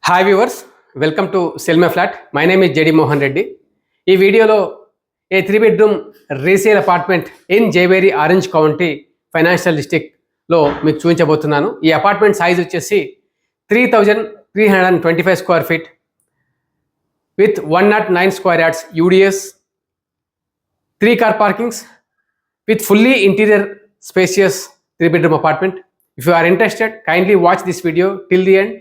Hi viewers, welcome to sell my flat. My name is JD Mohan Reddy. ఈ వీడియోలో a 3 bedroom resale apartment in Jayabheri orange county financial డిస్ట్రిక్ట్లో మీకు చూపించబోతున్నాను. ఈ అపార్ట్మెంట్ సైజ్ వచ్చేసి 3,325 square feet with 109 square yards UDS, 3 car parkings with fully interior spacious 3 bedroom apartment. If you are interested, kindly watch this video till the end.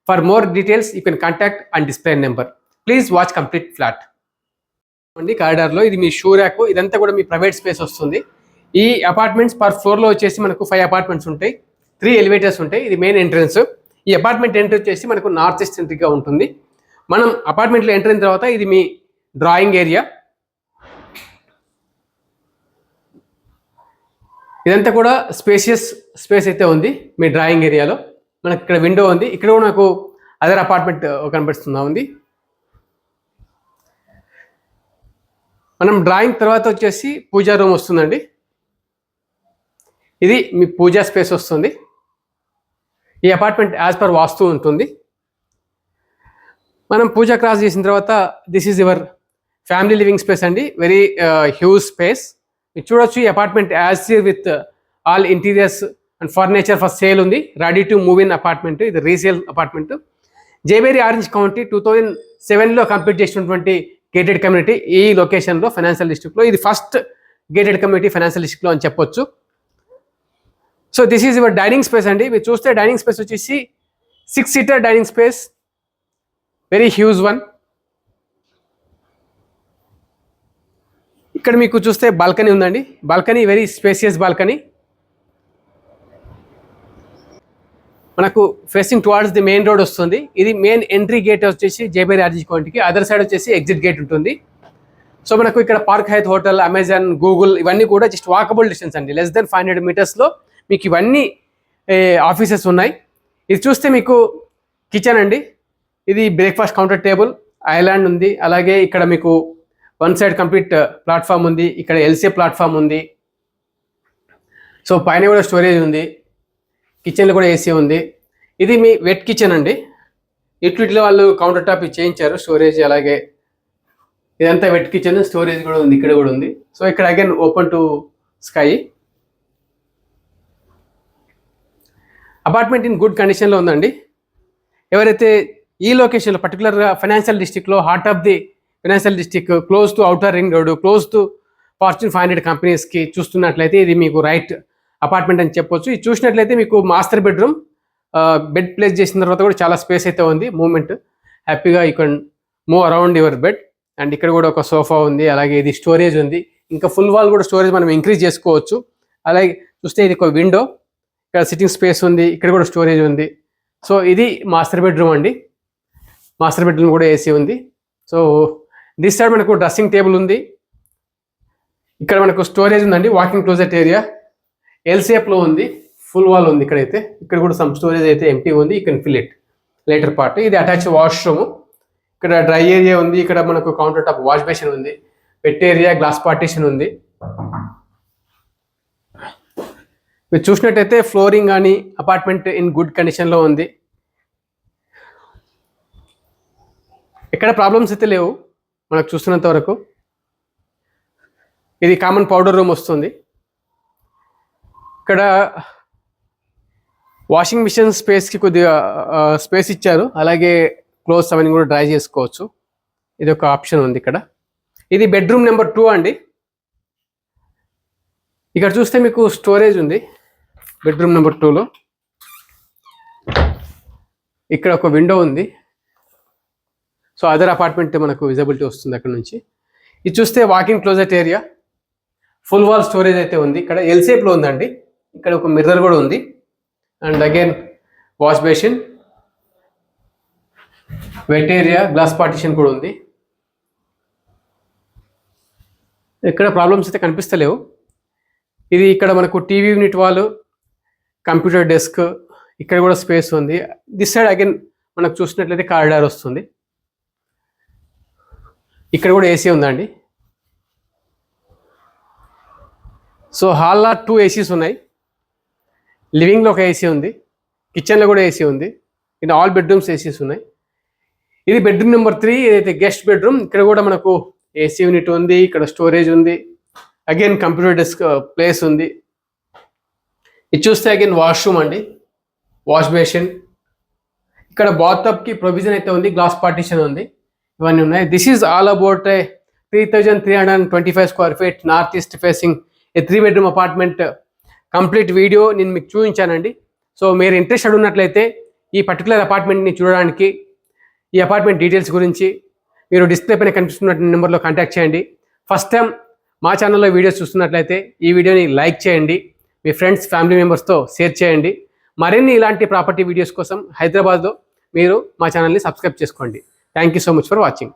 For more details, you can contact and display number. Please watch complete flat. కారిడార్లో ఇది మీ shoe rack, ఇదంతా కూడా మీ private space వస్తుంది. ఈ apartments per ఫ్లోర్లో వచ్చేసి మనకు 5 apartments ఉంటాయి, 3 elevators ఉంటాయి. ఇది మెయిన్ ఎంట్రన్స్. ఈ అపార్ట్మెంట్ ఎంట్రీ వచ్చేసి మనకు నార్త్ ఈస్ట్ ఎంట్రీగా ఉంటుంది. మనం అపార్ట్మెంట్లో ఎంటర్ అయిన తర్వాత ఇది మీ డ్రాయింగ్ ఏరియా. ఇదంతా కూడా స్పేషియస్ స్పేస్ అయితే ఉంది మీ డ్రాయింగ్ ఏరియాలో. మనకి ఇక్కడ విండో ఉంది, ఇక్కడ కూడా నాకు అదర్ అపార్ట్మెంట్ కనిపిస్తుందా ఉంది. మనం డ్రాయింగ్ తర్వాత వచ్చేసి పూజా రూమ్ వస్తుందండి. ఇది మీ పూజా స్పేస్ వస్తుంది. ఈ అపార్ట్మెంట్ యాజ్ పర్ వాస్తు ఉంటుంది. మనం పూజ క్రాస్ చేసిన తర్వాత this is your family living space అండి. Very huge space. మీరు చూడొచ్చు ఈ apartment as with all interiors and furniture for sale ఉంది. Ready to move in apartment. ఇది resale apartment. Jayabheri orange county 2007లో కంప్లీట్ చేసినటువంటి గేటెడ్ కమ్యూనిటీ ఈ లొకేషన్లో ఫైనాన్షియల్ డిస్ట్రిక్ట్లో. ఇది ఫస్ట్ గేటెడ్ కమ్యూనిటీ ఫైనాన్షియల్ డిస్ట్రిక్ట్లో అని చెప్పొచ్చు. So this is your dining space అండి. మీరు చూస్తే డైనింగ్ స్పేస్ వచ్చేసి 6 seater dining space, very huge one. ఇక్కడ మీకు చూస్తే బాల్కనీ ఉందండి. Balcony very spacious balcony. మనకు facing towards the main road వస్తుంది. ఇది మెయిన్ ఎంట్రీ గేట్ వచ్చేసి జైవేరి ఆరెంజ్ కౌంటీకి. అదర్ సైడ్ వచ్చేసి ఎగ్జిట్ గేట్ ఉంటుంది. సో మనకు ఇక్కడ park Hyatt hotel, Amazon, Google ఇవన్నీ కూడా జస్ట్ వాకబుల్ డిస్టెన్స్ అండి. లెస్ దెన్ 500 మీటర్స్లో మీకు ఇవన్నీ ఆఫీసెస్ ఉన్నాయి. ఇది చూస్తే మీకు కిచెన్ అండి. ఇది బ్రేక్ఫాస్ట్ కౌంటర్ టేబుల్, ఐలాండ్ ఉంది. అలాగే ఇక్కడ మీకు వన్ సైడ్ కంప్లీట్ ప్లాట్ఫామ్ ఉంది. ఇక్కడ ఎల్సీ ప్లాట్ఫామ్ ఉంది. సో పైన కూడా స్టోరేజ్ ఉంది. కిచెన్లో కూడా ఏసీ ఉంది. ఇది మీ వెట్ కిచెన్ అండి. యూటిలిటీలో వాళ్ళు కౌంటర్ టాప్ చేయించారు, స్టోరేజ్. అలాగే ఇదంతా వెట్ కిచెన్, స్టోరేజ్ కూడా ఉంది, ఇక్కడ కూడా ఉంది. సో ఇక్కడ again open to sky. Apartment in good కండిషన్లో ఉందండి. ఎవరైతే ఈ లొకేషన్లో పర్టికులర్గా ఫైనాన్షియల్ డిస్ట్రిక్ట్లో, heart of the financial district, close to outer ring road, close to fortune 500 కంపెనీస్కి చూస్తున్నట్లయితే ఇది మీకు రైట్ అపార్ట్మెంట్ అని చెప్పొచ్చు. ఇది చూసినట్లయితే మీకు మాస్టర్ బెడ్రూమ్, బెడ్ ప్లేస్ చేసిన తర్వాత కూడా చాలా స్పేస్ అయితే ఉంది. మూవ్మెంట్ హ్యాపీగా you can move around your bed. And ఇక్కడ కూడా ఒక సోఫా ఉంది. అలాగే ఇది స్టోరేజ్ ఉంది. ఇంకా ఫుల్ వాల్ కూడా స్టోరేజ్ మనం ఇంక్రీజ్ చేసుకోవచ్చు. అలాగే చూస్తే ఇది ఒక విండో, ఇక్కడ సిట్టింగ్ స్పేస్ ఉంది. ఇక్కడ కూడా స్టోరేజ్ ఉంది. సో ఇది మాస్టర్ బెడ్రూమ్ అండి. మాస్టర్ బెడ్రూమ్ కూడా ఏసీ ఉంది. సో దిస్ సైడ్ మనకు డ్రెస్సింగ్ టేబుల్ ఉంది. ఇక్కడ మనకు స్టోరేజ్ ఉందండి. వాకింగ్ క్లోజెట్ ఏరియా ఎల్ షేప్లో ఉంది. ఫుల్ వాల్ ఉంది ఇక్కడైతే. ఇక్కడ కూడా సమ్ స్టోరేజ్ అయితే ఎంటీ ఉంది. You can fill it later part. ఇది అటాచ్ వాష్రూమ్. ఇక్కడ డ్రై ఏరియా ఉంది. ఇక్కడ మనకు కౌంటర్ టాప్ వాష్ బేసిన్ ఉంది. వెట్ ఏరియా, గ్లాస్ పార్టీషన్ ఉంది. మీరు చూసినట్టయితే ఫ్లోరింగ్ కానీ అపార్ట్మెంట్ ఇన్ గుడ్ కండిషన్లో ఉంది. ఎక్కడ ప్రాబ్లమ్స్ అయితే లేవు మనకు చూస్తున్నంత వరకు. ఇది కామన్ పౌడర్ రూమ్ వస్తుంది. ఇక్కడ వాషింగ్ మిషన్ స్పేస్కి కొద్దిగా స్పేస్ ఇచ్చారు. అలాగే క్లోత్స్ అవన్నీ కూడా డ్రై చేసుకోవచ్చు. ఇది ఒక ఆప్షన్ ఉంది ఇక్కడ. ఇది బెడ్రూమ్ నెంబర్ 2 అండి. ఇక్కడ చూస్తే మీకు స్టోరేజ్ ఉంది బెడ్రూమ్ నెంబర్ 2లో. ఇక్కడ ఒక విండో ఉంది. సో అదర్ అపార్ట్మెంట్ మనకు విజిబిలిటీ వస్తుంది అక్కడ నుంచి. ఇది చూస్తే walking closet area, full wall storage అయితే ఉంది. ఇక్కడ ఎల్ షేప్లో ఉందండి. ఇక్కడ ఒక మిర్రర్ కూడా ఉంది. And again wash basin, wet area, glass partition కూడా ఉంది. ఇక్కడ ప్రాబ్లమ్స్ అయితే కనిపిస్తలేవు. ఇది ఇక్కడ మనకు TV unit wall, computer desk, ఇక్కడ కూడా స్పేస్ ఉంది. దిస్ సైడ్ అగైన్ మనకు చూసినట్లయితే కారిడార్ వస్తుంది. ఇక్కడ కూడా ఏసీ ఉందండి. సో హాల్లో 2 ఏసీస్ ఉన్నాయి. లివింగ్లో ఒక ఏసీ ఉంది. కిచెన్లో కూడా ఏసీ ఉంది. ఇన్ ఆల్ బెడ్రూమ్స్ ఏసీస్ ఉన్నాయి. ఇది బెడ్రూమ్ నెంబర్ 3, ఏదైతే గెస్ట్ బెడ్రూమ్. ఇక్కడ కూడా మనకు ఏసీ యూనిట్ ఉంది, ఇక్కడ స్టోరేజ్ ఉంది, అగైన్ కంప్యూటర్ డెస్క్ ప్లేస్ ఉంది. ఇది చూస్తే అగైన్ వాష్రూమ్ అండి, వాష్ బేసిన్. ఇక్కడ బాత్టబ్కి ప్రొవిజన్ అయితే ఉంది, గ్లాస్ పార్టీషన్ ఉంది, ఇవన్నీ ఉన్నాయి. This is all about 3,325 square feet north east facing A 3 bedroom apartment complete video నేను మీకు చూపించానండి. సో మీరు ఇంట్రెస్టెడ్ ఉన్నట్లయితే ఈ పర్టికులర్ అపార్ట్మెంట్ని చూడడానికి, ఈ అపార్ట్మెంట్ డీటెయిల్స్ గురించి మీరు డిస్ప్లే పైన కనిపిస్తున్న నెంబర్లో కాంటాక్ట్ చేయండి. ఫస్ట్ టైం మా ఛానల్లో వీడియోస్ చూస్తున్నట్లయితే ఈ వీడియోని లైక్ చేయండి, మీ ఫ్రెండ్స్ ఫ్యామిలీ మెంబర్స్తో షేర్ చేయండి. మరిన్ని ఇలాంటి ప్రాపర్టీ వీడియోస్ కోసం హైదరాబాద్లో మీరు మా ఛానల్ని సబ్స్క్రైబ్ చేసుకోండి. Thank you so much for watching.